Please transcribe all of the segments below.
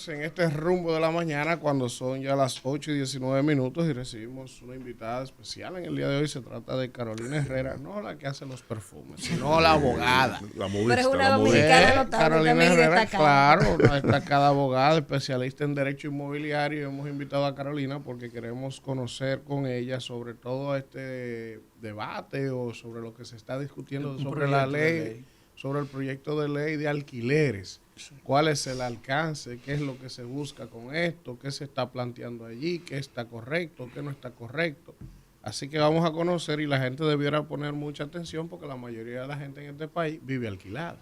Seguimos en este rumbo de la mañana cuando son ya las 8:19 y recibimos una invitada especial en el día de hoy. Se trata de Carolina Herrera, no la que hace los perfumes, sino la abogada. La modista. Pero es una dominicana notable, Carolina también Herrera, destacada. claro, una destacada abogada, especialista en derecho inmobiliario. Y hemos invitado a Carolina porque queremos conocer con ella sobre todo este debate o sobre lo que se está discutiendo sobre la ley, sobre el proyecto de ley de alquileres. ¿Cuál es el alcance? ¿Qué es lo que se busca con esto? ¿Qué se está planteando allí? ¿Qué está correcto? ¿Qué no está correcto? Así que vamos a conocer y la gente debiera poner mucha atención porque la mayoría de la gente en este país vive alquilada,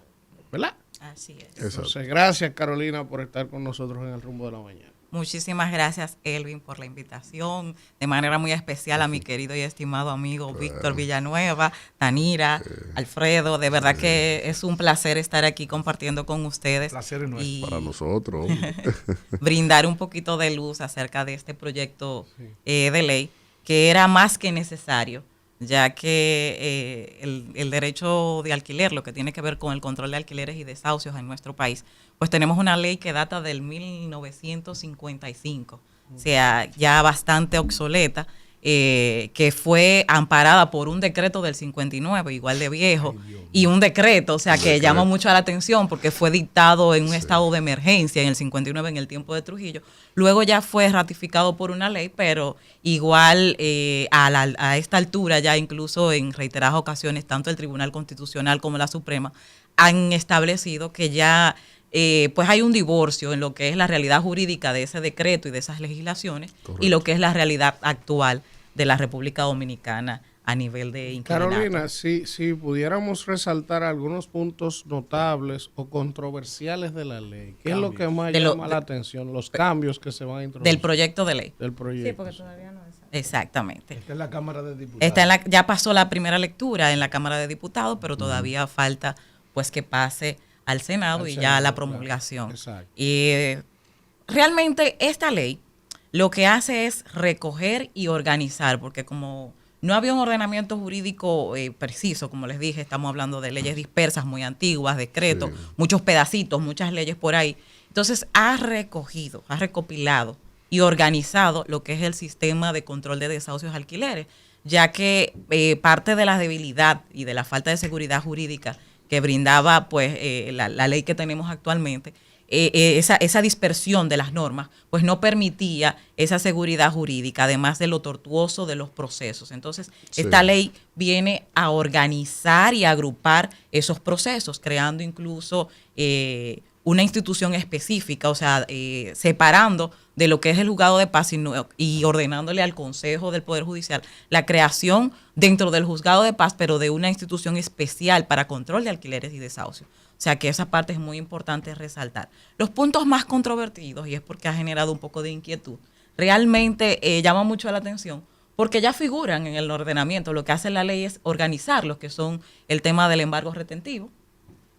¿verdad? Así es. Exacto. Entonces, gracias Carolina por estar con nosotros en el rumbo de la mañana. Muchísimas gracias, Elvin, por la invitación. De manera muy especial a mi querido y estimado amigo Víctor Villanueva, Tanira, Alfredo. De verdad que es un placer estar aquí compartiendo con ustedes. Placer es nuestro. Y Para nosotros. brindar un poquito de luz acerca de este proyecto de ley, que era más que necesario, ya que el derecho de alquiler, lo que tiene que ver con el control de alquileres y desahucios en nuestro país, pues tenemos una ley que data del 1955, o sea, ya bastante obsoleta, que fue amparada por un decreto del 59, igual de viejo, y un decreto, o sea, que llama mucho la atención porque fue dictado en un estado de emergencia en el 59, en el tiempo de Trujillo. Luego ya fue ratificado por una ley, pero igual a esta altura, ya incluso en reiteradas ocasiones, tanto el Tribunal Constitucional como la Suprema han establecido que ya pues hay un divorcio en lo que es la realidad jurídica de ese decreto y de esas legislaciones. Correcto. Y lo que es la realidad actual de la República Dominicana a nivel de inquilinato. Carolina, si pudiéramos resaltar algunos puntos notables o controversiales de la ley, ¿qué es lo que más llama la atención? Los cambios que se van a introducir. Del proyecto de ley. Del proyecto. Sí, porque todavía no es. Exactamente. Está en la Cámara de Diputados. Ya pasó la primera lectura en la Cámara de Diputados, pero todavía falta pues que pase al Senado y ya la promulgación. Claro. Exacto. Y realmente esta ley lo que hace es recoger y organizar, porque como no había un ordenamiento jurídico preciso, como les dije, estamos hablando de leyes dispersas, muy antiguas, decretos, muchos pedacitos, muchas leyes por ahí. Entonces ha recopilado y organizado lo que es el sistema de control de desahucios alquileres, ya que parte de la debilidad y de la falta de seguridad jurídica que brindaba pues la ley que tenemos actualmente, esa dispersión de las normas, pues no permitía esa seguridad jurídica, además de lo tortuoso de los procesos. Entonces, esta ley viene a organizar y a agrupar esos procesos, creando incluso una institución específica, o sea, separando de lo que es el juzgado de paz y ordenándole al Consejo del Poder Judicial la creación dentro del juzgado de paz, pero de una institución especial para control de alquileres y desahucios. O sea que esa parte es muy importante resaltar. Los puntos más controvertidos, y es porque ha generado un poco de inquietud, realmente llama mucho la atención porque ya figuran en el ordenamiento. Lo que hace la ley es organizarlos, que son el tema del embargo retentivo,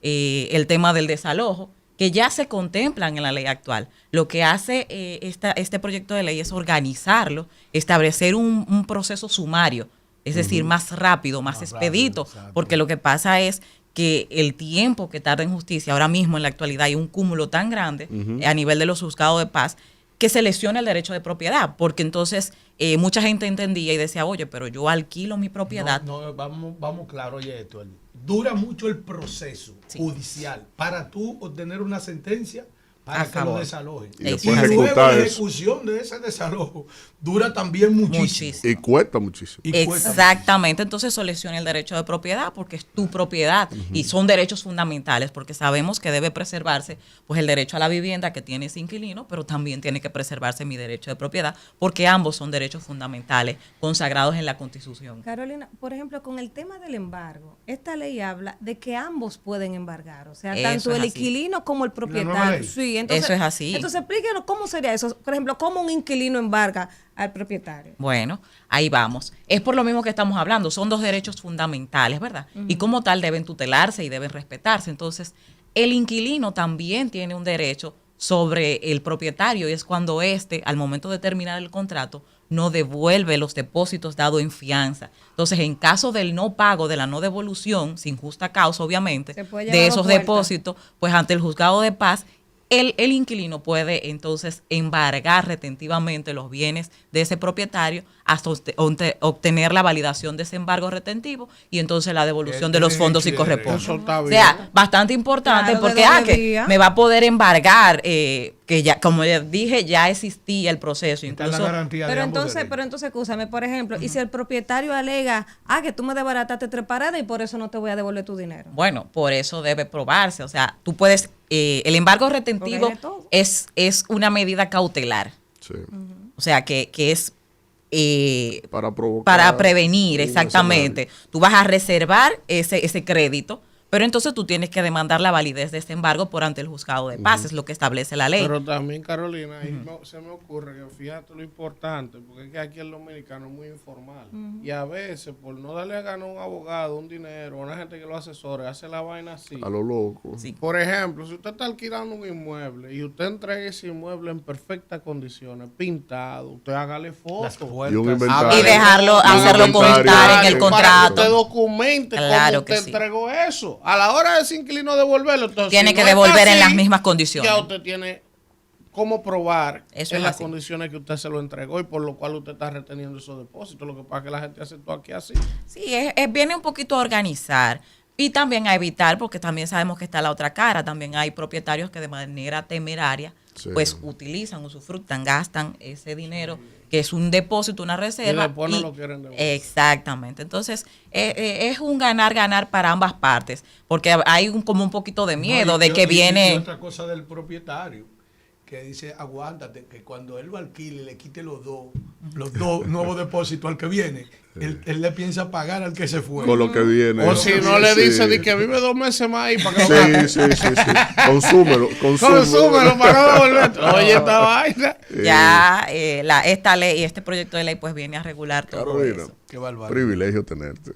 el tema del desalojo, que ya se contemplan en la ley actual. Lo que hace este proyecto de ley es organizarlo, establecer un proceso sumario, es decir, más rápido, más expedito, rápido, porque lo que pasa es que el tiempo que tarda en justicia, ahora mismo en la actualidad hay un cúmulo tan grande a nivel de los juzgados de paz que se lesiona el derecho de propiedad, porque entonces mucha gente entendía y decía, oye, pero yo alquilo mi propiedad. No, vamos claro, oye, esto, dura mucho el proceso judicial para tú obtener una sentencia para que lo desalojen. Y luego la ejecución de ese desalojo dura también muchísimo. Y cuesta muchísimo. Exactamente, entonces eso lesiona el derecho de propiedad porque es tu propiedad y son derechos fundamentales porque sabemos que debe preservarse pues el derecho a la vivienda que tiene ese inquilino, pero también tiene que preservarse mi derecho de propiedad porque ambos son derechos fundamentales consagrados en la Constitución. Carolina, por ejemplo, con el tema del embargo, esta ley habla de que ambos pueden embargar, o sea, Eso tanto es el así. inquilino como el propietario. Sí, entonces, eso es así. Entonces, explíquenos cómo sería eso. Por ejemplo, cómo un inquilino embarga al propietario. Bueno, ahí vamos. Es por lo mismo que estamos hablando. Son dos derechos fundamentales, ¿verdad? Y como tal deben tutelarse y deben respetarse. Entonces, el inquilino también tiene un derecho sobre el propietario y es cuando éste, al momento de terminar el contrato, no devuelve los depósitos dados en fianza. Entonces, en caso del no pago, de la no devolución, sin justa causa, obviamente, de esos depósitos, pues ante el juzgado de paz, el inquilino puede entonces embargar retentivamente los bienes de ese propietario hasta obtener la validación de ese embargo retentivo y entonces la devolución de los fondos si corresponde. O sea, bastante importante, claro, porque que me va a poder embargar, que ya, como ya dije, ya existía el proceso. Incluso, pero entonces, escúchame, por ejemplo, y si el propietario alega, que tú me desbarataste 3 paradas y por eso no te voy a devolver tu dinero. Bueno, por eso debe probarse. O sea, tú puedes, el embargo retentivo es una medida cautelar. Sí. O sea, que es para prevenir, exactamente. Tú vas a reservar ese crédito, pero entonces tú tienes que demandar la validez de este embargo por ante el juzgado de paz, es lo que establece la ley. Pero también, Carolina, ahí se me ocurre que fíjate lo importante, porque es que aquí el dominicano es muy informal. Y a veces, por no darle a ganar a un abogado, un dinero, a una gente que lo asesore, hace la vaina así. A lo loco. Sí. Por ejemplo, si usted está alquilando un inmueble y usted entrega ese inmueble en perfectas condiciones, pintado, usted hágale fotos. Y dejarlo, hacerlo constar en el contrato. Para que usted documente claro cómo usted entregó eso. A la hora de ese inquilino devolverlo, entonces tiene que devolver en las mismas condiciones. Ya usted tiene cómo probar eso en las condiciones que usted se lo entregó y por lo cual usted está reteniendo esos depósitos. Lo que pasa es que la gente hace todo aquí así. Sí, viene un poquito a organizar y también a evitar, porque también sabemos que está la otra cara. También hay propietarios que de manera temeraria pues utilizan, usufructan, gastan ese dinero que es un depósito, una reserva. Y después no lo quieren devolver. Exactamente. Entonces, es un ganar-ganar para ambas partes, porque hay como un poquito de miedo de que viene... Y otra cosa del propietario, que dice, aguántate, que cuando él lo alquile le quite los dos nuevos depósitos al que viene, él le piensa pagar al que se fue. Con lo que viene. O si no le dice de que vive 2 meses más ahí para que lo sí. Consúmelo para no devolver. Oye, esta vaina. Ya esta ley y este proyecto de ley pues viene a regular todo Carolina, eso. Qué barbaridad. Privilegio tenerte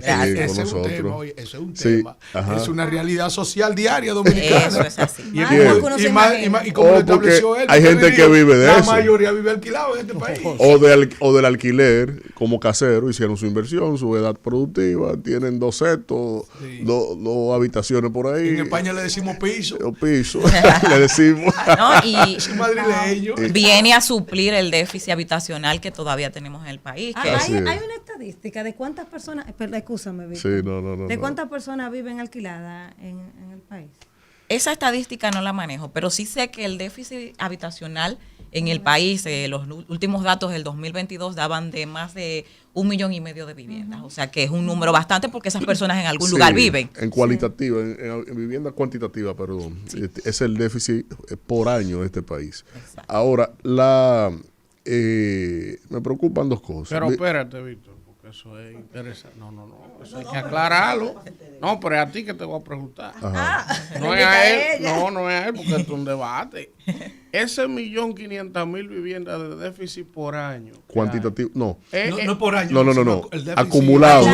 aquí con nosotros. Eso es un tema. Es una realidad social diaria dominicana. Eso es así. Y como lo estableció él. Hay gente que vive de eso. La mayoría vive alquilado en este país. O del alquiler, como casero, hicieron su inversión, su edad productiva, tienen 2 setos, 2 habitaciones por ahí. En España le decimos piso. Piso, le decimos. Y madrileño. Viene a suplir el déficit habitacional que todavía tenemos en el país. Hay una estadística de cuántas personas, escúchame, Víctor, de cuántas personas viven alquiladas en el país. Esa estadística no la manejo, pero sí sé que el déficit habitacional en el país, los últimos datos del 2022 daban de más de 1,5 millones de viviendas. O sea que es un número bastante porque esas personas en algún lugar viven. En cualitativa, en vivienda cuantitativa, perdón. Sí. Es el déficit por año de este país. Exacto. Ahora, me preocupan 2 cosas. Pero espérate, Víctor, porque eso es interesante. No, eso hay que aclararlo. No, pero es a ti que te voy a preguntar. No es a él, no es a él, porque esto es un debate. Ese 1.500.000 viviendas de déficit por año. Cuantitativo, no. No por año. No. Acumulado.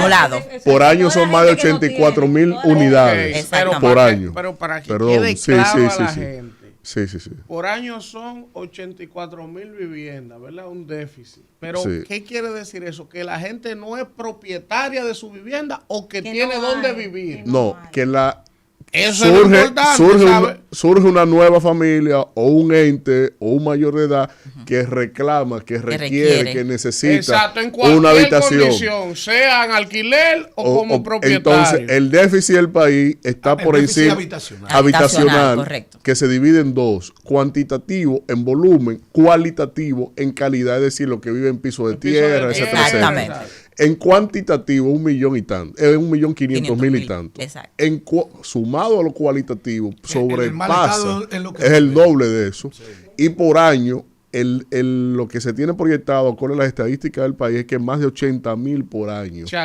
Por año son más de 84,000 unidades por año. Pero para que quede claro a la gente. Sí. Por año son 84,000 viviendas, ¿verdad? Un déficit. Pero, ¿qué quiere decir eso? ¿Que la gente no es propietaria de su vivienda o que tiene dónde vivir? No, que eso es lo importante, surge una nueva familia o un ente o un mayor de edad que reclama, que requiere, que necesita una habitación. Condición, sea en alquiler o como propietario. Entonces, el déficit del país está por encima habitacional, correcto, que se divide en 2, cuantitativo en volumen, cualitativo en calidad, es decir, lo que vive en piso de tierra, etcétera. Exactamente. En cuantitativo, 1 millón y tanto, 1.500.000 y tanto. Exacto. Sumado a lo cualitativo, sobrepasa, es el doble de eso. Sí. Y por año, lo que se tiene proyectado con las estadísticas del país es que más de 80,000 por año se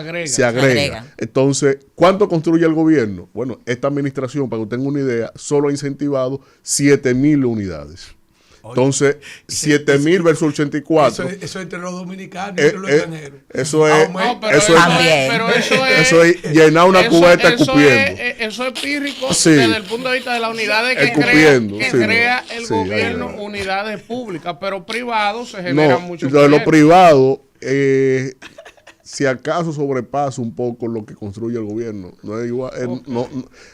agrega. Entonces, ¿cuánto construye el gobierno? Bueno, esta administración, para que usted tenga una idea, solo ha incentivado 7,000 unidades. Entonces, 7,000 versus 84. Eso entre los dominicanos y entre los extranjeros. Eso es llenar una cubeta escupiendo. Eso es pírrico desde el punto de vista de la unidad que crea el gobierno unidades públicas, pero privados se generan mucho. Lo privado si acaso sobrepasa un poco lo que construye el gobierno. No es igual,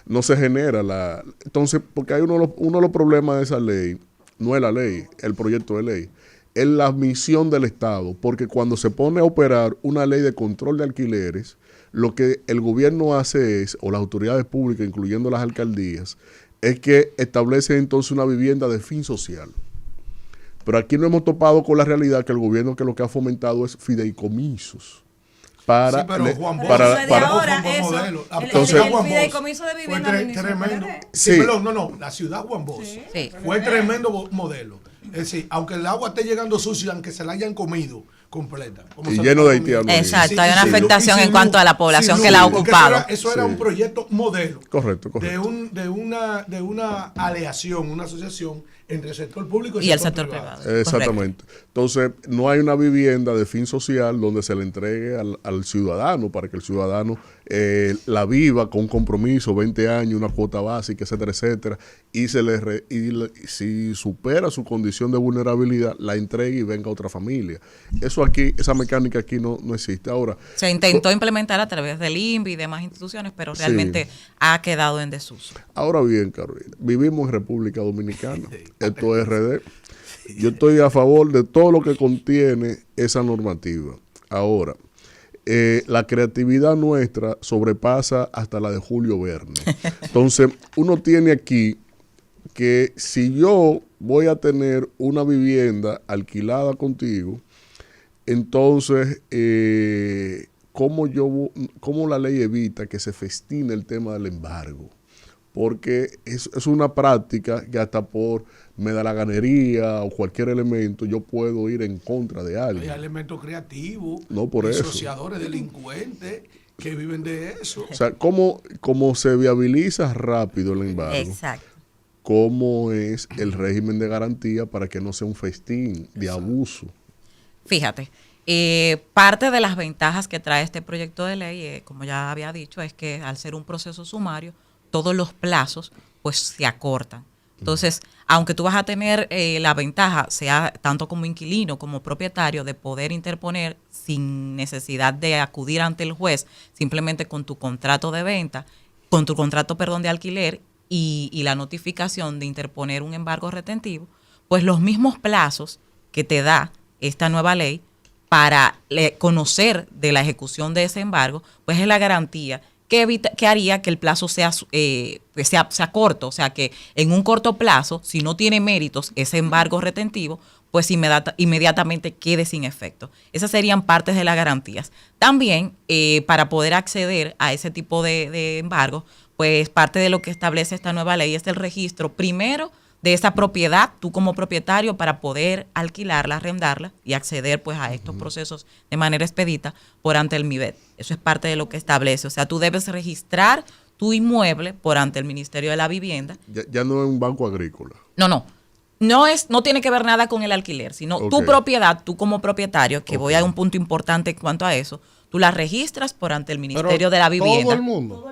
no se genera la... Entonces, porque hay uno de los problemas de esa ley, no es la ley, el proyecto de ley, es la misión del Estado, porque cuando se pone a operar una ley de control de alquileres, lo que el gobierno hace es, o las autoridades públicas, incluyendo las alcaldías, es que establece entonces una vivienda de fin social. Pero aquí no hemos topado con la realidad que el gobierno que lo que ha fomentado es fideicomisos. Para, sí, pero Juan Bosch, entonces el fideicomiso de vivienda fue tremendo. Sí. Perdón, la ciudad Juan Bosch fue tremendo modelo. Es decir, aunque el agua esté llegando sucia, aunque se la hayan comido completa. Y lleno de haitianos. Exacto, hay una afectación en cuanto a la población que la ha ocupado. Eso era un proyecto modelo. Correcto. De una aleación, una asociación entre el sector público y el sector privado. Exactamente. Correcto. Entonces, no hay una vivienda de fin social donde se le entregue al ciudadano para que el ciudadano la viva con un compromiso, 20 años, una cuota básica, etcétera, etcétera, y si supera su condición de vulnerabilidad, la entregue y venga a otra familia. Eso aquí, esa mecánica aquí no existe. Ahora, se intentó implementar a través del INVI y demás instituciones, pero realmente ha quedado en desuso. Ahora bien, Carolina, vivimos en República Dominicana. Esto es RD. Yo estoy a favor de todo lo que contiene esa normativa. Ahora, la creatividad nuestra sobrepasa hasta la de Julio Verne. Entonces, uno tiene aquí que si yo voy a tener una vivienda alquilada contigo, entonces, ¿cómo la ley evita que se festine el tema del embargo? Porque es una práctica que hasta por medalaganería o cualquier elemento yo puedo ir en contra de alguien. Hay elementos creativos, no por eso. Asociadores, delincuentes que viven de eso. O sea, ¿cómo se viabiliza rápido el embargo? Exacto. ¿Cómo es el régimen de garantía para que no sea un festín de abuso? Fíjate, parte de las ventajas que trae este proyecto de ley, como ya había dicho, es que al ser un proceso sumario, todos los plazos pues se acortan. Entonces, aunque tú vas a tener la ventaja, sea tanto como inquilino como propietario, de poder interponer sin necesidad de acudir ante el juez, simplemente con tu contrato de venta, con tu contrato, de alquiler y la notificación de interponer un embargo retentivo, pues los mismos plazos que te da esta nueva ley para conocer de la ejecución de ese embargo, pues es la garantía que haría que el plazo sea corto, o sea que en un corto plazo, si no tiene méritos ese embargo retentivo, pues inmediatamente quede sin efecto. Esas serían partes de las garantías. También, para poder acceder a ese tipo de embargo, pues parte de lo que establece esta nueva ley es el registro primero de esa propiedad, tú como propietario, para poder alquilarla, arrendarla y acceder pues a estos procesos de manera expedita por ante el MIBET. Eso es parte de lo que establece. O sea, tú debes registrar tu inmueble por ante el Ministerio de la Vivienda. Ya no es un banco agrícola. No tiene que ver nada con el alquiler, sino tu propiedad, tú como propietario, que voy a un punto importante en cuanto a eso, tú la registras por ante el Ministerio de la Vivienda. Todo el mundo.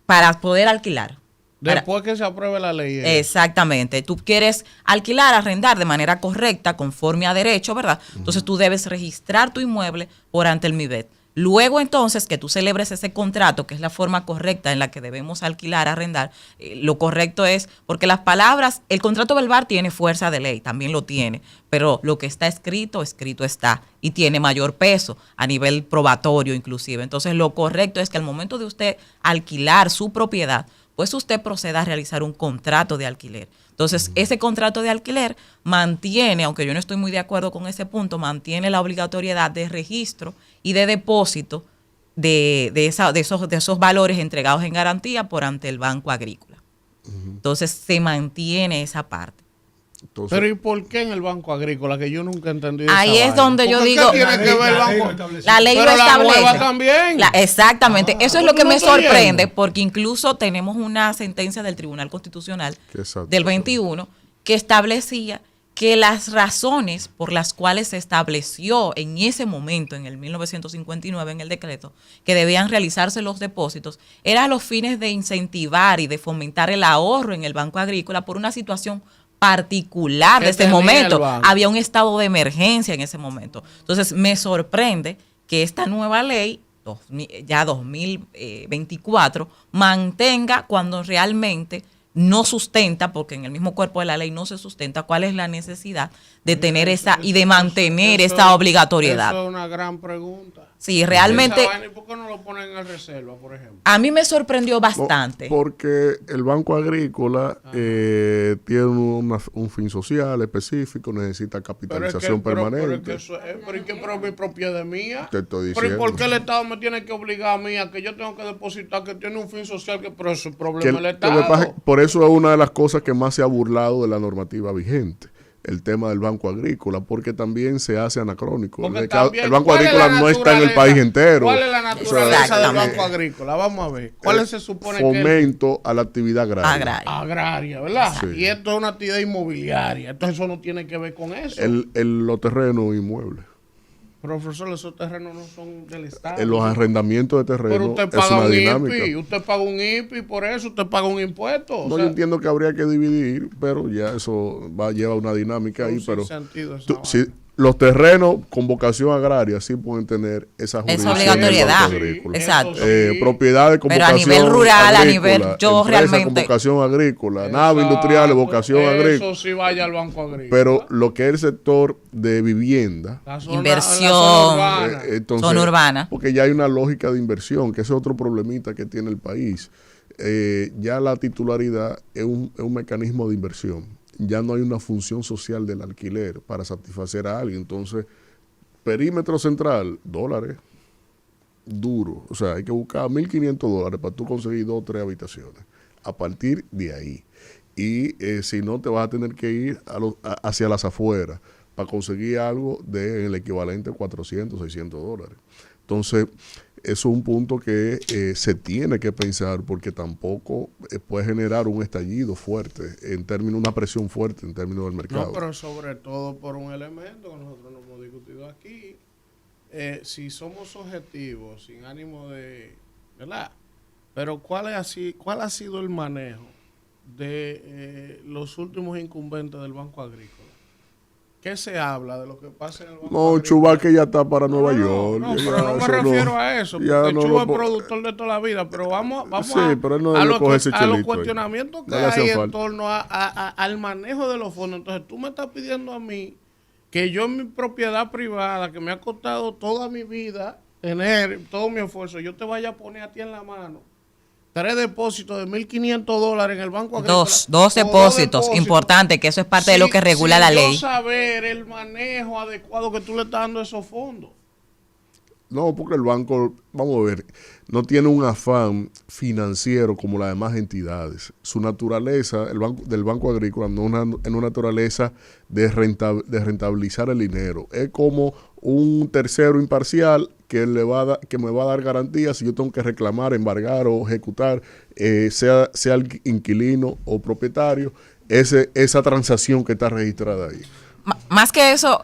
Para poder alquilar. Después que se apruebe la ley. Exactamente. Tú quieres alquilar, arrendar de manera correcta, conforme a derecho, ¿verdad? Entonces tú debes registrar tu inmueble por ante el MIBET. Luego entonces que tú celebres ese contrato, que es la forma correcta en la que debemos alquilar, arrendar, lo correcto es, porque las palabras, el contrato verbal tiene fuerza de ley, también lo tiene, pero lo que está escrito está y tiene mayor peso a nivel probatorio inclusive. Entonces lo correcto es que al momento de usted alquilar su propiedad, pues usted proceda a realizar un contrato de alquiler. Entonces, ese contrato de alquiler mantiene, aunque yo no estoy muy de acuerdo con ese punto, mantiene la obligatoriedad de registro y de depósito de esos valores entregados en garantía por ante el Banco Agrícola. Entonces, se mantiene esa parte. Entonces, pero ¿y por qué en el Banco Agrícola? Que yo nunca entendí. Ahí es donde yo digo, ¿qué tiene que ver el banco? La ley lo establece. La también. Exactamente. Eso es lo que me sorprende, porque incluso tenemos una sentencia del Tribunal Constitucional del 21 que establecía que las razones por las cuales se estableció en ese momento, en el 1959, en el decreto, que debían realizarse los depósitos, eran a los fines de incentivar y de fomentar el ahorro en el Banco Agrícola por una situación particular de ese momento. Había un estado de emergencia en ese momento. Entonces, me sorprende que esta nueva ley, ya 2024, mantenga cuando realmente no sustenta, porque en el mismo cuerpo de la ley no se sustenta, cuál es la necesidad de tener esa y de mantener esa obligatoriedad. Eso es una gran pregunta. Sí, realmente. ¿Y por qué no lo ponen en reserva, por ejemplo? A mí me sorprendió bastante. Porque el Banco Agrícola tiene un fin social específico, necesita capitalización permanente. Pero es mi propiedad mía. Te estoy Pero diciendo. ¿y por qué el Estado me tiene que obligar a mí a que yo tengo que depositar que tiene un fin social pero eso es problema del Estado? Por eso es una de las cosas que más se ha burlado de la normativa vigente. El tema del Banco Agrícola, porque también se hace anacrónico. El Banco Agrícola no está en el país entero. ¿Cuál es la naturaleza del Banco Agrícola? Vamos a ver. ¿Cuál se supone que es? Fomento a la actividad agraria. Agraria, ¿verdad? Sí. Y esto es una actividad inmobiliaria. Entonces eso no tiene que ver con eso. Los terrenos inmuebles. Profesor, esos terrenos no son del Estado. En los arrendamientos de terrenos. Pero usted paga un IPI, usted paga un IPI, por eso usted paga un impuesto. No, yo entiendo que habría que dividir, pero ya eso lleva una dinámica ahí. Pero los terrenos con vocación agraria sí pueden tener esa jurisdicción. Esa obligatoriedad. Exacto. Propiedades con pero vocación a nivel rural, agrícola, a nivel, yo realmente. con vocación agrícola, naves industriales, vocación agrícola. Eso sí vaya al Banco Agrícola. Pero lo que es el sector de vivienda, inversión, zona urbana. Porque ya hay una lógica de inversión, que ese es otro problemita que tiene el país. Ya la titularidad es un mecanismo de inversión. Ya no hay una función social del alquiler para satisfacer a alguien. Entonces, perímetro central, $, duro. O sea, hay que buscar $1,500 para tú conseguir 2 o 3 habitaciones. A partir de ahí. Y si no, te vas a tener que ir hacia las afueras para conseguir algo del equivalente a $400, $600. Entonces, eso es un punto que se tiene que pensar, porque tampoco puede generar un estallido fuerte, una presión fuerte en términos del mercado. No, pero sobre todo por un elemento que nosotros no hemos discutido aquí. Si somos objetivos, sin ánimo de, ¿verdad? Pero ¿cuál ha sido el manejo de los últimos incumbentes del Banco Agrícola? ¿Qué se habla de lo que pasa en el Banco Agrícola? Chuba que ya está para Nueva York. No, pero no me refiero a eso, porque Chuba es productor de toda la vida, pero vamos pero él no a los chelito cuestionamientos que hay en torno al manejo de los fondos. Entonces tú me estás pidiendo a mí que yo en mi propiedad privada, que me ha costado toda mi vida tener todo mi esfuerzo, yo te vaya a poner a ti en la mano 3 depósitos de $1,500 en el Banco Agrícola. Dos depósitos, importante, que eso es parte de lo que regula la ley. Yo saber el manejo adecuado que tú le estás dando a esos fondos. No, porque el banco, vamos a ver, no tiene un afán financiero como las demás entidades. Su naturaleza, del Banco Agrícola, no es una naturaleza de rentabilizar el dinero. Es como un tercero imparcial que me va a dar garantías si yo tengo que reclamar, embargar o ejecutar, sea el inquilino o propietario, esa transacción que está registrada ahí. Más que eso,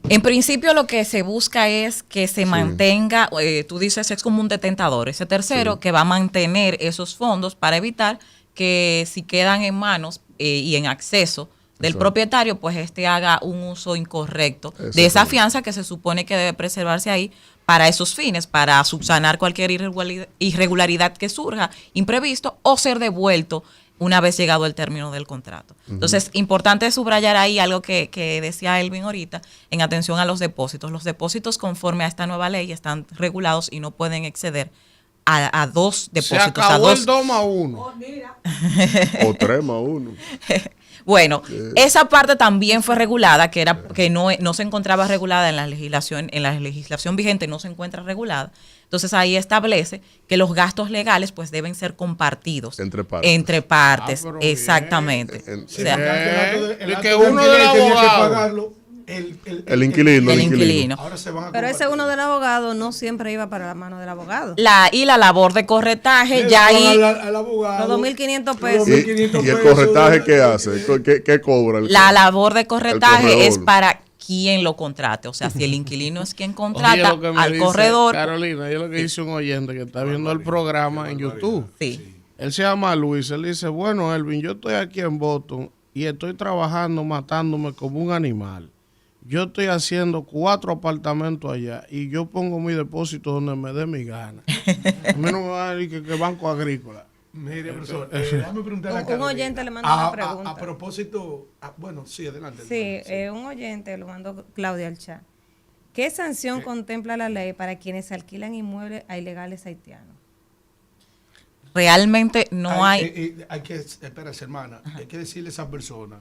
en principio lo que se busca es que se mantenga, tú dices, es como un detentador, ese tercero que va a mantener esos fondos para evitar que si quedan en manos y en acceso del propietario, pues haga un uso incorrecto de esa fianza que se supone que debe preservarse ahí para esos fines, para subsanar cualquier irregularidad que surja, imprevisto, o ser devuelto una vez llegado el término del contrato. Entonces, importante subrayar ahí algo que decía Elvin ahorita, en atención a los depósitos. Los depósitos, conforme a esta nueva ley, están regulados y no pueden exceder a 2 depósitos. Se acabó el 2 más 1. O 3 más 1. Bueno, esa parte también fue regulada, que no se encontraba regulada en la legislación vigente, no se encuentra regulada. Entonces ahí establece que los gastos legales pues deben ser compartidos entre partes. Exactamente. Que uno del abogado el inquilino. Ahora se van a pero ese uno del abogado no siempre iba para la mano del abogado. Y la labor de corretaje, ya ahí. Al abogado, los $2,500. ¿Y el corretaje qué hace? ¿Qué cobra? La labor de corretaje es para quien lo contrate. O sea, si el inquilino es quien contrata al corredor. Carolina, yo lo que dice un oyente que está viendo el programa en YouTube. Sí. Él se llama Luis. Él dice, bueno, Elvin, yo estoy aquí en Boston y estoy trabajando, matándome como un animal. yo estoy haciendo 4 apartamentos allá y yo pongo mi depósito donde me dé mi gana. A mí no me va a decir que Banco Agrícola. Mire, profesor, déjame preguntarle a Carolina. Un oyente le mandó una pregunta. A propósito, bueno, sí, adelante. Sí, un oyente lo mandó Claudia al chat. ¿Qué sanción contempla la ley para quienes alquilan inmuebles a ilegales haitianos? Realmente no hay... Hay que, espérate, hermana, hay que decirle a esa persona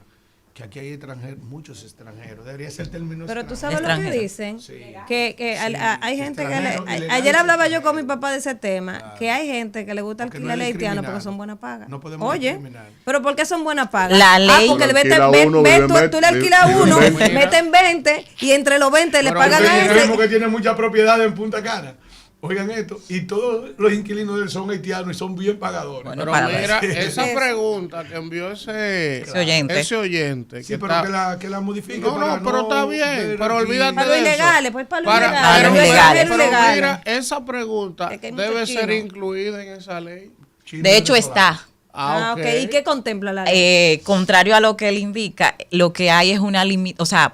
que aquí hay extranjeros, muchos extranjeros. Debería ser el término pero tú sabes extranjero. Lo que dicen, sí. Hay gente que... Ayer hablaba yo con mi papá de ese tema, que hay gente que le gusta alquilar haitiano porque son buenas pagas. No podemos discriminar. Pero ¿por qué son buenas pagas? La ley... porque tú le alquilas uno, meten 20 y entre los 20 le pagan a ese. Que tiene mucha propiedad en Punta Cana. Oigan esto, y todos los inquilinos de él son haitianos y son bien pagadores. Bueno, pero mira, esa pregunta que envió ese oyente sí, pero que la modifique. No, pero está bien, pero olvídate para de lo ilegales, pues para lo ilegales. Pero mira, esa pregunta debe ser incluida en esa ley. De hecho está. Okay. ¿Y qué contempla la ley? Contrario a lo que él indica, lo que hay es una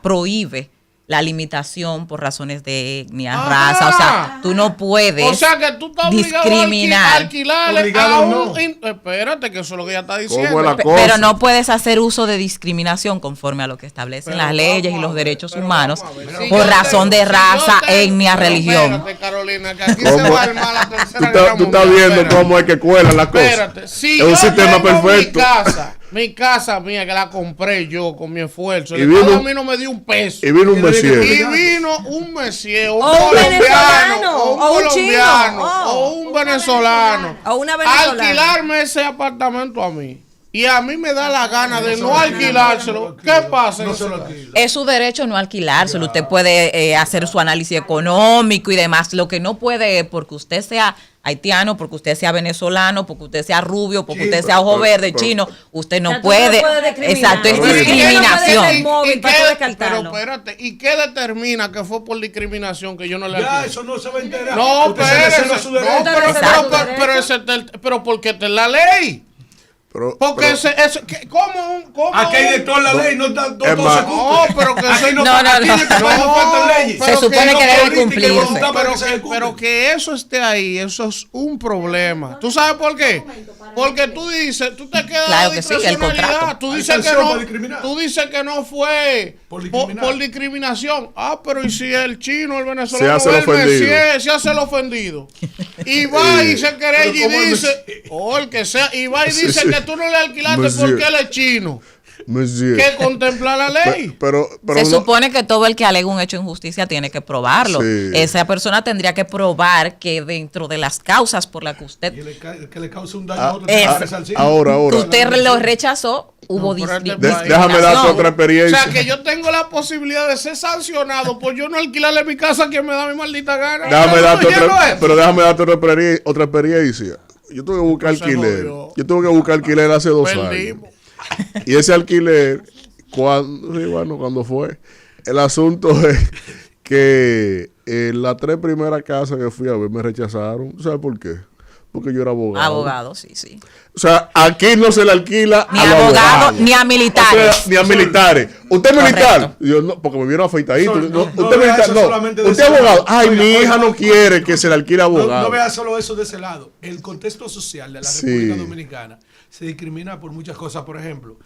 prohíbe la limitación por razones de etnia, raza, o sea, tú no puedes tú estás discriminar. A alquilarle a un... Espérate, que eso es lo que ella está diciendo. Pero no puedes hacer uso de discriminación conforme a lo que establecen las leyes y los derechos humanos por razón de raza, etnia, religión. Espérate, Carolina, que aquí se va a armar la tercera guerra mundial. Tú estás viendo cómo es que cuelan las cosas. Espérate, si es un sistema perfecto. Mi casa mía que la compré yo con mi esfuerzo. Y el Estado a mí no me dio un peso. Y vino un mesier. Y vino un mesier, un colombiano, o un colombiano, o un venezolano. O una venezolana. Alquilarme ese apartamento a mí. Y a mí me da la gana de no alquilárselo. ¿Qué pasa? Es su derecho no alquilárselo. Usted puede hacer su análisis económico y demás. Lo que no puede es porque usted sea haitiano, porque usted sea venezolano, porque usted sea rubio, porque usted sea ojo verde, chino, usted no puede. Exacto, es discriminación. Pero espérate, ¿y qué determina que fue por discriminación que yo no le alquilé? Ya, eso no se va a enterar. No, pero porque está en la ley. Porque ¿cómo? Aquí hay de toda la ley, no está todo se cumple. No, pero que eso no. Se supone que debe cumplirse. Pero que eso esté ahí, eso es un problema. ¿Tú sabes por qué? Porque tú te quedas claro que sí, el contrato. Tú dices que no fue por discriminación. Pero ¿y si el chino, el venezolano, se hace el ofendido? Y va y se querella y dice, o el que sea, y va y dice que tú no le alquilaste porque él es chino. ¿Qué contempla la ley? Pero se supone que todo el que alega un hecho de injusticia tiene que probarlo. Sí. Esa persona tendría que probar que dentro de las causas por las que usted... que le cause un daño a otro. Ahora. Usted lo rechazó, hubo discriminación. Déjame darte otra experiencia. O sea, que yo tengo la posibilidad de ser sancionado por yo no alquilarle mi casa a quien me da mi maldita gana. Déjame darte otra experiencia. Yo tuve que buscar alquiler. Hace 2 años. Y ese alquiler, cuando fue, el asunto es que las 3 primeras casas que fui a ver me rechazaron. ¿Sabes por qué? Porque yo era abogado. Abogado, sí. O sea, aquí no se le alquila ni a abogados ni a militares. O sea, ni a militares. ¿Usted es militar? Yo no, porque me vieron afeitadito. Usted es militar, no. Usted es abogado. Ay, mi hija no quiere que se le alquile abogado. No vea solo eso de ese lado. El contexto social de la República Dominicana se discrimina por muchas cosas. Por ejemplo,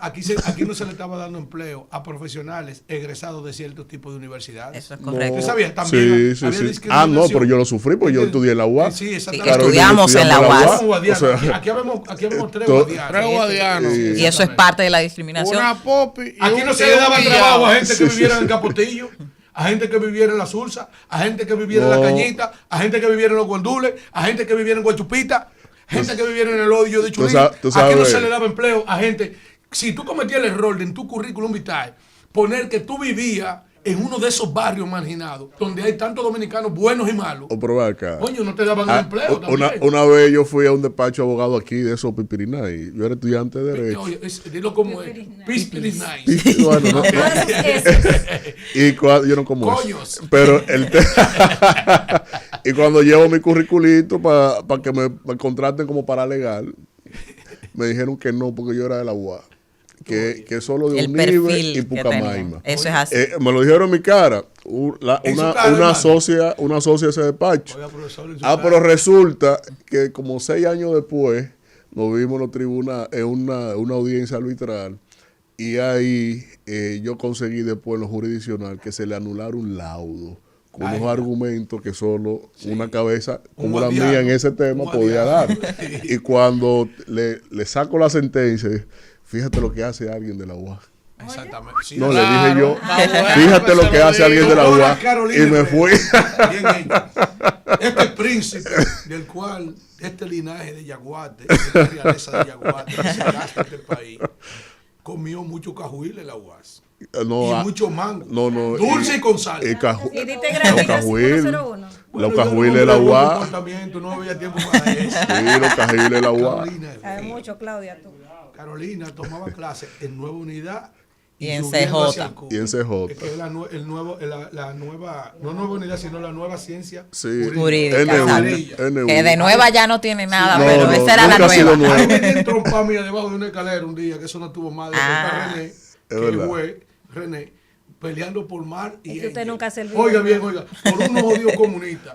aquí no se le estaba dando empleo a profesionales egresados de ciertos tipos de universidades. Eso es correcto. ¿Usted sabía? También había discriminación. No, pero yo lo sufrí porque yo estudié en la UAS. Sí, exactamente. Estudiamos en la UAS. Aquí vemos 3 guardianos. Y eso es parte de la discriminación. Aquí no se le daba trabajo a gente que viviera en el Capotillo, a gente que viviera en la Sursa, a gente que viviera en la Cañita, a gente que viviera en los Guandules, a gente que viviera en Guachupita, gente que viviera en el Odio de Chulín. Aquí no se le daba empleo a gente. Si tú cometías el error de en tu currículum vitae poner que tú vivías en uno de esos barrios marginados, donde hay tantos dominicanos buenos y malos. O probar acá. Coño, no te daban empleo también. Una vez yo fui a un despacho de abogado aquí de esos Pipirinay. Yo era estudiante de Derecho. Oye, dilo como es. Pipirinay. Bueno, no. Y yo no como Coños. Eso. Pero y cuando llevo mi curriculito para que me contraten como paralegal, me dijeron que no, porque yo era de la UAS. que es solo de Unive y Pucamaima. Eso es así. Me lo dijeron en mi cara. Una socia ese despacho. Pero resulta que como 6 años después nos vimos en los tribunales en una audiencia arbitral y ahí yo conseguí después en lo jurisdiccional que se le anulara un laudo con unos argumentos que solo una cabeza como la mía en ese tema podía dar. Y cuando le saco la sentencia, fíjate lo que hace alguien de la UAS. Exactamente. Sí, no, claro, le dije yo, fíjate lo que hace alguien de la UAS. Y me fui. Este príncipe del cual, este linaje de Yaguate, esta realeza de Yaguate, que se gasta en este país, comió mucho cajuil en la UAS. Y mucho mango. Dulce y con sal. Y diste granilla 501. Los cajuiles de la UAS. No había tiempo para eso. Sí, los cajuiles de la UAS. Hay mucho, Claudia, tú. Carolina tomaba clases en Nueva Unidad y en CJ. Y en CJ. Que es la nueva, no nueva unidad, sino la nueva ciencia jurídica. NU. Que de nueva ya no tiene nada, pero esa era la nueva. Ahí me di en trompa mía debajo de una escalera un día, que eso no tuvo más de René, que fue René, peleando por mar y que usted nunca servió. Oiga, por unos odios comunistas.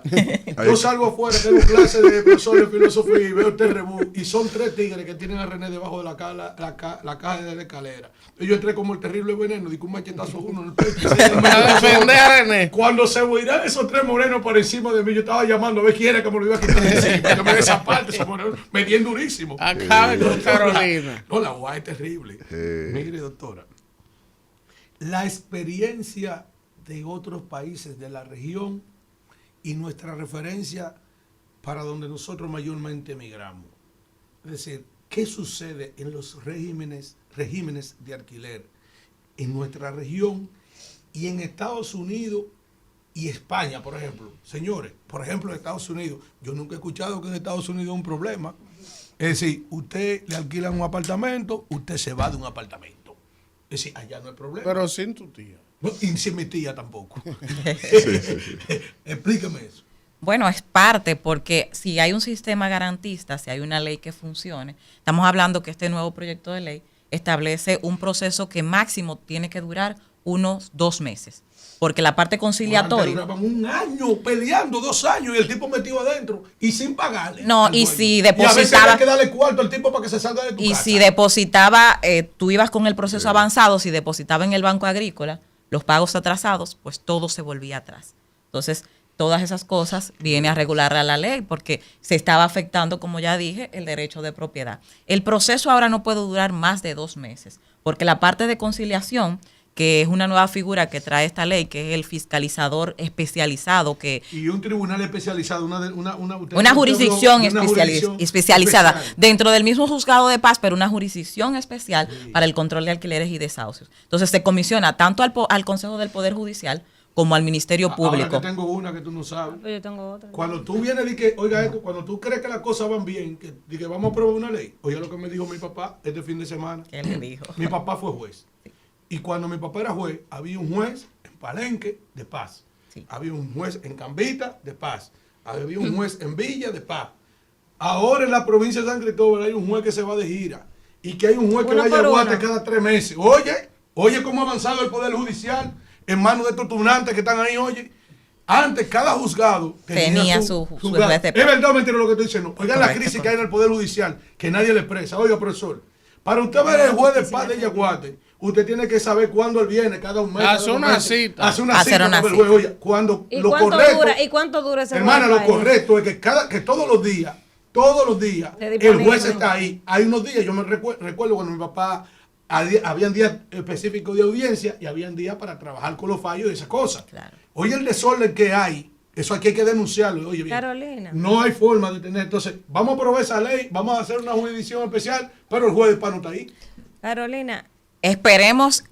Yo salgo afuera, tengo clase de profesor de filosofía y veo este rebú y son 3 tigres que tienen a René debajo de la caja de la escalera. Y yo entré como el terrible veneno, di un machetazo uno en el pecho. Para defender a René. Cuando se huirán esos 3 morenos por encima de mí, yo estaba llamando a ver quién era que me lo iba a quitar de encima, que me dé esa parte, esos morenos me dieron durísimo. Acabe con Carolina. No, la UAS es terrible. Mire, doctora, la experiencia de otros países de la región y nuestra referencia para donde nosotros mayormente emigramos. Es decir, ¿qué sucede en los regímenes de alquiler en nuestra región y en Estados Unidos y España, por ejemplo? Señores, por ejemplo, en Estados Unidos, yo nunca he escuchado que en Estados Unidos es un problema. Es decir, usted le alquila un apartamento, usted se va de un apartamento. Es decir, allá no hay problema. Pero sin tu tía. No, y sin mi tía tampoco. Explícame eso. Bueno, es parte, porque si hay un sistema garantista, si hay una ley que funcione, estamos hablando que este nuevo proyecto de ley establece un proceso que máximo tiene que durar unos 2 meses. Porque la parte conciliatoria... Duraban 1 año peleando, 2 años, y el tipo metido adentro y sin pagarle. No, y si depositaba... Y a veces hay que darle cuarto al tipo para que se salga de tu casa. Y si depositaba, tú ibas con el proceso avanzado, si depositaba en el Banco Agrícola, los pagos atrasados, pues todo se volvía atrás. Entonces, todas esas cosas viene a regular a la ley porque se estaba afectando, como ya dije, el derecho de propiedad. El proceso ahora no puede durar más de 2 meses, porque la parte de conciliación, que es una nueva figura que trae esta ley, que es el fiscalizador especializado. Y un tribunal especializado, una jurisdicción especializada dentro del mismo juzgado de paz, pero una jurisdicción especial para el control de alquileres y desahucios. Entonces se comisiona tanto al Consejo del Poder Judicial como al Ministerio Público. Ahora que tengo una que tú no sabes. Yo tengo otra. Cuando tú vienes y que, oiga esto, cuando tú crees que las cosas van bien, que vamos a aprobar una ley, oiga lo que me dijo mi papá este fin de semana. ¿Qué le dijo? Mi papá fue juez. Y cuando mi papá era juez, había un juez en Palenque de paz. Sí. Había un juez en Cambita de paz. Había un juez en Villa de paz. Ahora en la provincia de San Cristóbal hay un juez que se va de gira. Y que hay un juez que va a Yaguate cada 3 meses. Oye cómo ha avanzado el Poder Judicial en manos de estos tunantes que están ahí, oye. Antes cada juzgado tenía su juez de paz. Es verdad o mentira lo que estoy diciendo. Oigan la crisis que hay en el Poder Judicial, que nadie le expresa. Oiga, profesor, para usted ver el juez de paz de Yaguate, usted tiene que saber cuándo él viene, cada un mes. Hace una cita. Hace una cita. Oye, cuando lo correcto. ¿Y cuánto dura ese hermana, lo correcto es que todos los días, el juez está ahí. Hay unos días, yo me recuerdo cuando mi papá, habían días específicos de audiencia y habían días para trabajar con los fallos y esas cosas. Claro. Oye, el desorden que hay, eso aquí hay que denunciarlo. Oye, bien, Carolina, no hay forma de tener. Entonces, vamos a aprobar esa ley, vamos a hacer una jurisdicción especial, pero el juez de paz no está ahí. Carolina. Esperemos,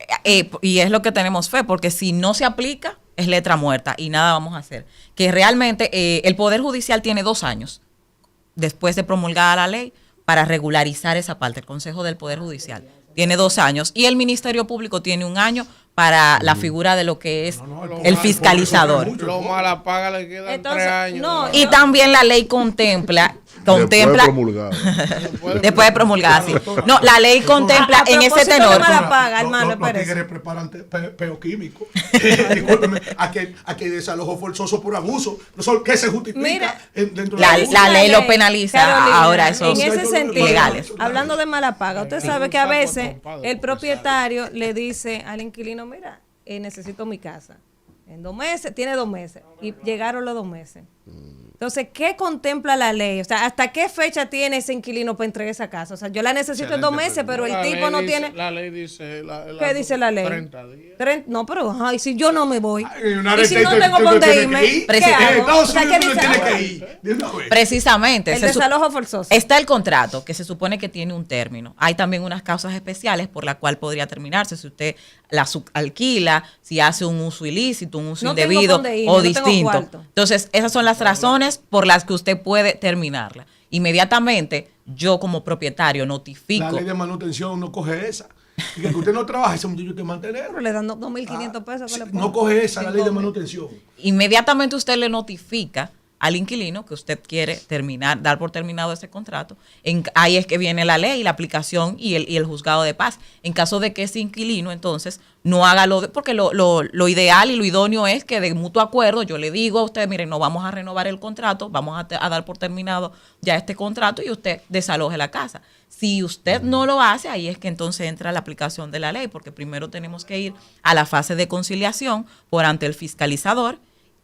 y es lo que tenemos fe, porque si no se aplica, es letra muerta y nada vamos a hacer. Que realmente el Poder Judicial tiene 2 años, después de promulgada la ley, para regularizar esa parte. El Consejo del Poder Judicial tiene 2 años y el Ministerio Público tiene 1 año para la figura de lo que es el fiscalizador. Lo mala paga le quedan 3 años. Y también la ley contempla contempla después de promulgada, sí. No, la ley contempla en ese tenor. Los tigres preparan peo químico. Discúlpeme, aquí desalojo forzoso por abuso. ¿Qué se justifica dentro de la ley lo penaliza? Carolina, ahora eso en ese sentido, ilegales. Hablando de mala paga, usted sabe que a veces el propietario le dice al inquilino, mira, necesito mi casa. En 2 meses, tiene 2 meses. Y llegaron los 2 meses. Entonces, ¿qué contempla la ley? O sea, ¿hasta qué fecha tiene ese inquilino para entregar esa casa? O sea, yo la necesito en 2 meses, pero el tipo no tiene... La ley dice... ¿Qué dice la ley? 30 días. No, pero, ay, si yo no me voy. Y si no tengo dónde irme, ¿qué hago? O sea, ¿qué dice? Precisamente. El desalojo forzoso. Está el contrato, que se supone que tiene un término. Hay también unas causas especiales por la cual podría terminarse si usted la alquila, si hace un uso ilícito, un uso indebido o distinto. Entonces, esas son las razones por las que usted puede terminarla. Inmediatamente, yo como propietario notifico. La ley de manutención no coge esa. Y que usted no trabaja, ese muchacho hay que mantenerlo. Pero le dan 2.500 pesos. Sí, no coge esa, la ley de manutención. Inmediatamente usted le notifica al inquilino que usted quiere dar por terminado ese contrato. Ahí es que viene la ley, la aplicación y el juzgado de paz. En caso de que ese inquilino entonces no haga porque lo ideal y lo idóneo es que de mutuo acuerdo yo le digo a usted, miren, no vamos a renovar el contrato, vamos a dar por terminado ya este contrato y usted desaloje la casa. Si usted no lo hace, ahí es que entonces entra la aplicación de la ley, porque primero tenemos que ir a la fase de conciliación por ante el fiscalizador,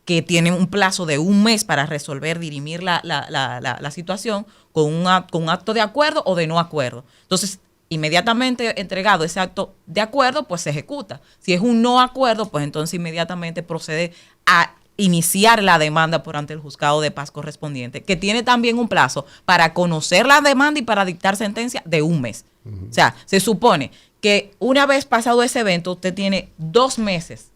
que tiene un plazo de 1 mes para resolver, dirimir la situación con un acto de acuerdo o de no acuerdo. Entonces, inmediatamente entregado ese acto de acuerdo, pues se ejecuta. Si es un no acuerdo, pues entonces inmediatamente procede a iniciar la demanda por ante el juzgado de paz correspondiente, que tiene también un plazo para conocer la demanda y para dictar sentencia de 1 mes. O sea, se supone que una vez pasado ese evento, usted tiene 2 meses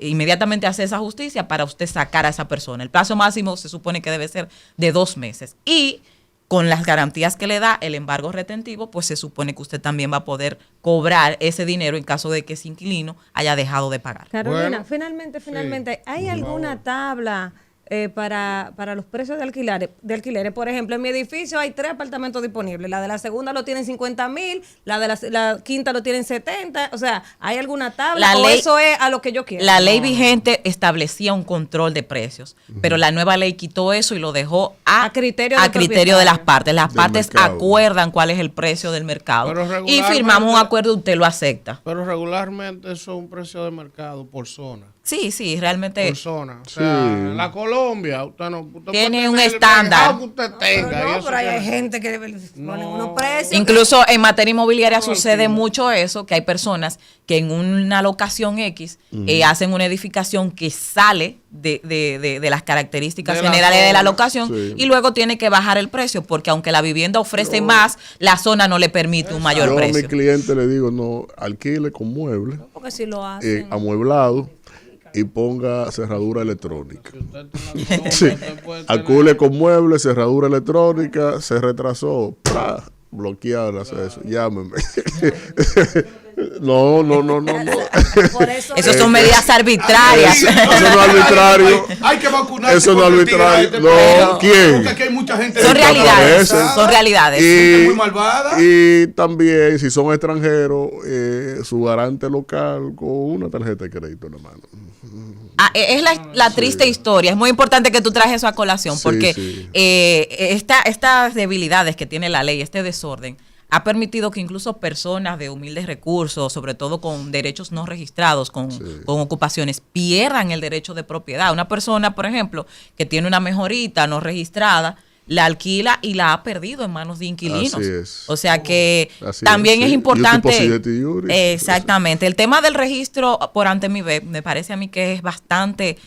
inmediatamente hace esa justicia para usted sacar a esa persona. El plazo máximo se supone que debe ser de 2 meses. Y con las garantías que le da el embargo retentivo, pues se supone que usted también va a poder cobrar ese dinero en caso de que ese inquilino haya dejado de pagar. Carolina, finalmente, sí, ¿hay alguna tabla para los precios de alquileres? Por ejemplo, en mi edificio hay 3 apartamentos disponibles. La de la segunda lo tienen 50,000, la de la quinta lo tienen 70. O sea, ¿hay alguna tabla o eso es a lo que yo quiero? La ley vigente establecía un control de precios, pero la nueva ley quitó eso y lo dejó a criterio de las partes. Las partes acuerdan cuál es el precio del mercado y firmamos un acuerdo y usted lo acepta. Pero regularmente eso es un precio de mercado por zona. Sí, realmente. Por zona. O sea, en la Colombia, usted tiene un estándar. Que usted tenga. Pero hay gente que pone unos precios. Incluso en materia inmobiliaria sucede mucho eso, que hay personas que en una locación X hacen una edificación que sale de las características generales de la locación y luego tiene que bajar el precio, porque aunque la vivienda ofrece más, la zona no le permite un mayor precio. Yo a mi cliente le digo, no, alquile con mueble, porque si lo hacen amueblado, y ponga cerradura electrónica. Sí. Alquile con muebles, cerradura electrónica, se retrasó, bloquear eso, llámeme. No. Por eso Esas son medidas arbitrarias. Eso no es arbitrario. Hay que vacunar. Eso no es arbitrario. No, ¿quién? Porque aquí hay mucha gente. Son realidades. Gente muy malvada. Y también, si son extranjeros, su garante local con una tarjeta de crédito en la mano. Es la triste historia. Es muy importante que tú trajes eso a colación, porque estas debilidades que tiene la ley, este desorden, ha permitido que incluso personas de humildes recursos, sobre todo con derechos no registrados, con ocupaciones, pierdan el derecho de propiedad. Una persona, por ejemplo, que tiene una mejorita no registrada, la alquila y la ha perdido en manos de inquilinos. Así es. O sea que también es importante. Exactamente. El tema del registro por ante mi web me parece a mí que es bastante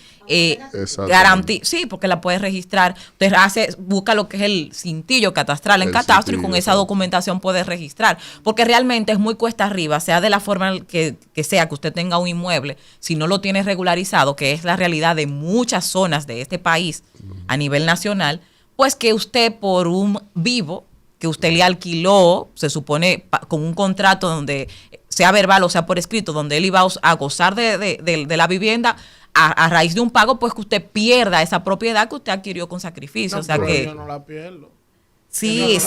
garantía. Sí, porque la puedes registrar. Usted busca lo que es el cintillo catastral en catastro y con esa documentación puedes registrar. Porque realmente es muy cuesta arriba, sea de la forma que sea que usted tenga un inmueble, si no lo tiene regularizado, que es la realidad de muchas zonas de este país a nivel nacional, pues que usted por un vivo que usted le alquiló, se supone con un contrato donde sea verbal o sea por escrito, donde él iba a gozar de la vivienda, a raíz de un pago, pues que usted pierda esa propiedad que usted adquirió con sacrificio. No, o sea pero que yo no la pierdo. sí,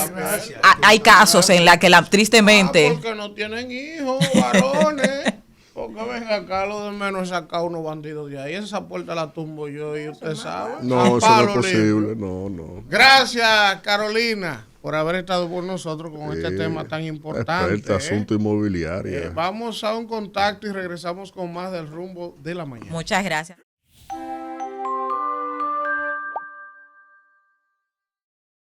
hay casos en la que tristemente... Porque no tienen hijos, varones. Porque ven acá, lo de menos sacar unos bandidos de ahí. Esa puerta la tumbo yo y usted sabe. No, eso no es posible. No. Gracias, Carolina, por haber estado con nosotros con este tema tan importante. Este asunto inmobiliario. Vamos a un contacto y regresamos con más del Rumbo de la Mañana. Muchas gracias.